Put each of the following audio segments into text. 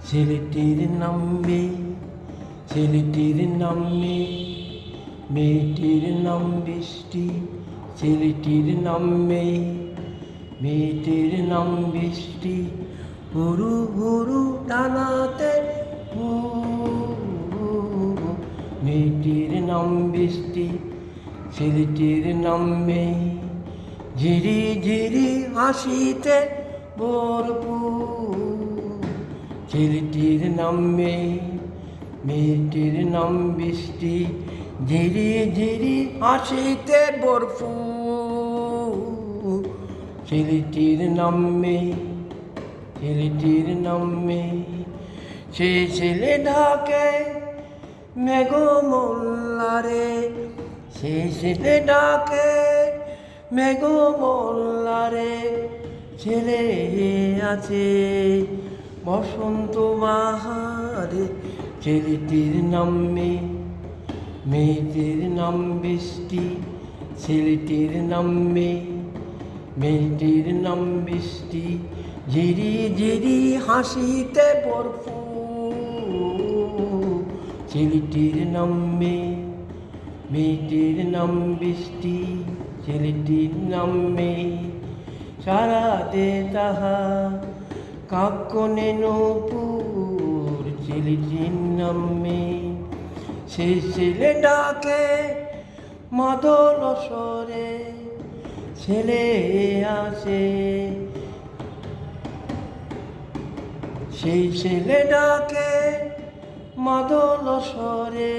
ছেলেটির নাম মেয়ে, ছেলেটির নাম মেয়ে, মেয়েটির নাম বৃষ্টি। ছেলেটির নাম মেয়ে, মেয়েটির নাম বৃষ্টি। হুরু হুরু টানাতে মেয়েটির নাম বৃষ্টি, ছেলেটির নাম মেয়ে। ঝিরি ঝিরি হাসিতে ভরপুর, ছেলেটির নাম মেয়ে, মেয়েটির নাম বৃষ্টি। ঝিরি ঝিরি হাসিতে ভরপুর, ছেলেটির নাম মেয়ে, ছেলেটির নাম মেয়ে। সে ছেলে ডাকে মেঘমল্লারে, সে ছেলে ডাকে মেঘমল্লারে। ছেলে আছে বসন্ত বাহারে, ছেলেটির নাম মেয়ে, মেয়েটির নাম বৃষ্টি। ছেলেটির নাম মেয়ে, মেয়েটির নাম বৃষ্টি। ঝিরি ঝিরি হাসিতে ভরপুর, ছেলেটির নাম মেয়ে, মেয়েটির নাম বৃষ্টি। ছেলেটির নাম মেয়ে। সারাতে তাহা কাকনে নূপুর, ছেলেটির নাম মেয়ে। সেই ছেলে ডাকে মাদল স্বরে, ছেলে আসে। সেই ছেলে ডাকে মাদল স্বরে,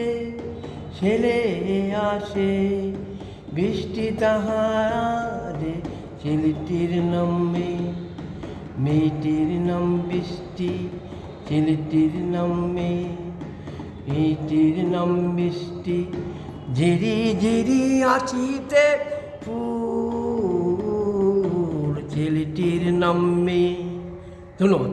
ছেলে আসে। বৃষ্টি তাহারে, ছেলেটির নাম মেয়ে, মেয়েটির নাম বৃষ্টি। ছেলেটির নাম মেয়ে, মেয়েটির নাম বৃষ্টি। ঝিরি ঝিরি আসিতে ফুল, ছেলেটির নাম মেয়ে। ধন্যবাদ।